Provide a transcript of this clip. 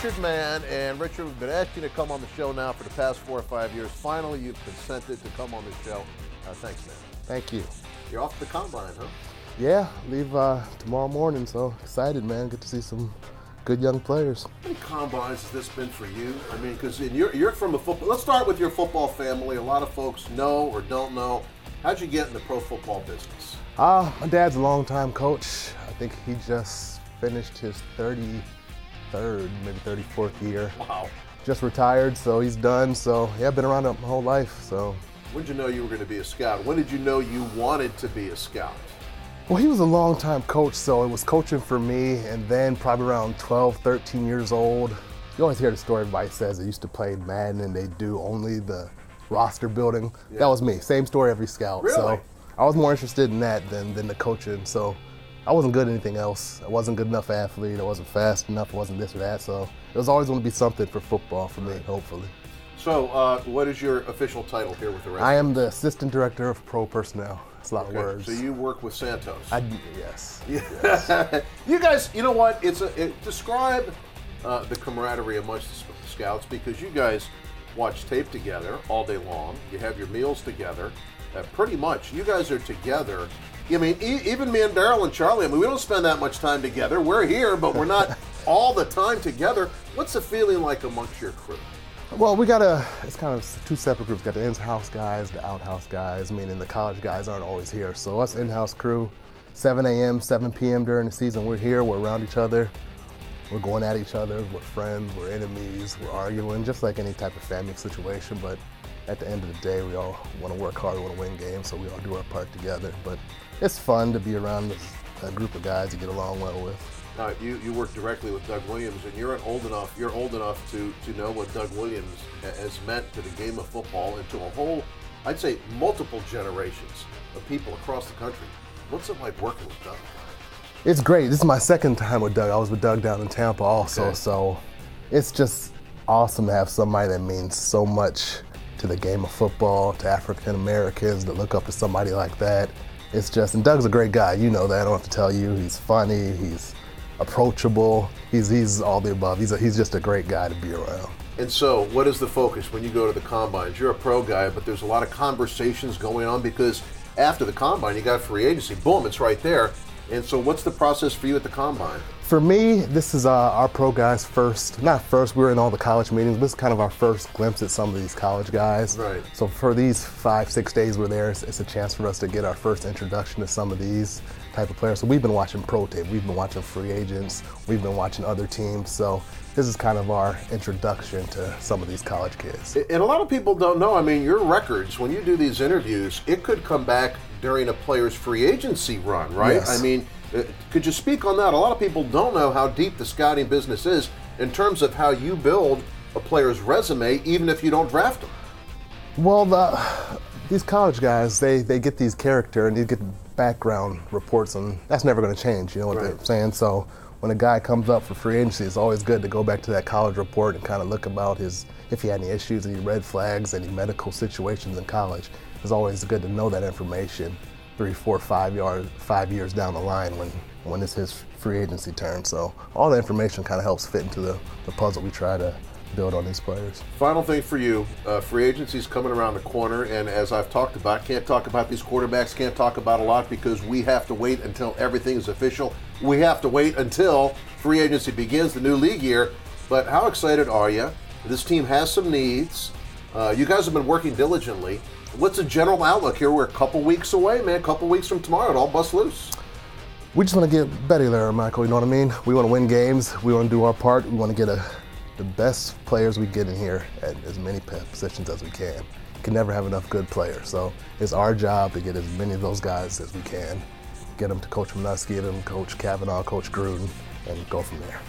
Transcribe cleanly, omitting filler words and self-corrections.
Richard Mann. And Richard, we've been asking you to come on the show now for the past 4 or 5 years. Finally, you've consented to come on the show. Thanks, man. Thank you. You're off to the combine, huh? Yeah, leave tomorrow morning, so excited, man. Get to see some good young players. How many combines has this been for you? I mean, because you're from a football. Let's start with your football family. A lot of folks know or don't know. How'd you get in the pro football business? My dad's a longtime coach. I think he just finished his 33rd, maybe 34th year. Wow. Just retired, so he's done. So yeah, I've been around it my whole life. So. When did you know you were going to be a scout? When did you know you wanted to be a scout? Well, he was a long-time coach, so it was coaching for me, and then probably around 12, 13 years old. You always hear the story everybody says they used to play Mann and they do only the roster building. Yeah. That was me. Same story every scout. Really? So I was more interested in that than the coaching. So I wasn't good at anything else. I wasn't good enough athlete. I wasn't fast enough. I wasn't this or that. So it was always going to be something for football for me, hopefully. So what is your official title here with the Redskins? I am the Assistant Director of Pro Personnel. It's a lot of words. So you work with Santos? Yes. Yes. You guys, you know what? Describe the camaraderie amongst the scouts, because you guys watch tape together all day long. You have your meals together. Pretty much, you guys are together. I mean, even me and Daryl and Charlie, I mean, we don't spend that much time together. We're here, but we're not all the time together. What's the feeling like amongst your crew? Well, it's kind of two separate groups. Got the in-house guys, the out-house guys, meaning the college guys aren't always here. So us in-house crew, 7 a.m., 7 p.m. during the season, we're here, we're around each other, we're going at each other, we're friends, we're enemies, we're arguing, just like any type of family situation. But at the end of the day, we all want to work hard, we want to win games, so we all do our part together. But it's fun to be around a group of guys you get along well with. You work directly with Doug Williams, and you're old enough to know what Doug Williams has meant to the game of football and to a whole, I'd say, multiple generations of people across the country. What's it like working with Doug? It's great. This is my second time with Doug. I was with Doug down in Tampa also, so it's just awesome to have somebody that means so much to the game of football, to African Americans, to look up to somebody like that. It's just, and Doug's a great guy. You know that. I don't have to tell you. He's funny. He's approachable. He's all the above. He's just a great guy to be around. And so, what is the focus when you go to the combines? You're a pro guy, but there's a lot of conversations going on, because after the combine, you got free agency. Boom, it's right there. And so, what's the process for you at the combine? For me, this is our pro guys' we were in all the college meetings, but this is kind of our first glimpse at some of these college guys. Right. So for these 5-6 days we're there, it's a chance for us to get our first introduction to some of these type of players. So we've been watching pro tape, we've been watching free agents, we've been watching other teams. So this is kind of our introduction to some of these college kids. And a lot of people don't know, I mean, your records, when you do these interviews, it could come back during a player's free agency run, right? Yes. I mean, could you speak on that? A lot of people don't know how deep the scouting business is in terms of how you build a player's resume, even if you don't draft them. Well, these college guys, they get these character and they get background reports, and that's never going to change, you know what I'm saying? So when a guy comes up for free agency, it's always good to go back to that college report and kind of look about if he had any issues, any red flags, any medical situations in college. It's always good to know that information 3, 4, 5 years down the line when it's his free agency turn. So all the information kind of helps fit into the puzzle we try to build on these players. Final thing for you, free agency's coming around the corner, and as I've talked about, can't talk about these quarterbacks, can't talk about a lot because we have to wait until everything is official. We have to wait until free agency begins, the new league year. But how excited are you? This team has some needs. You guys have been working diligently. What's the general outlook here? We're a couple weeks away, man. A couple weeks from tomorrow, it all busts loose. We just want to get better there, Michael. You know what I mean? We want to win games. We want to do our part. We want to get the best players we get in here at as many positions as we can. Can never have enough good players. So it's our job to get as many of those guys as we can. Get them to Coach Manusky, get them to Coach Kavanaugh, Coach Gruden, and go from there.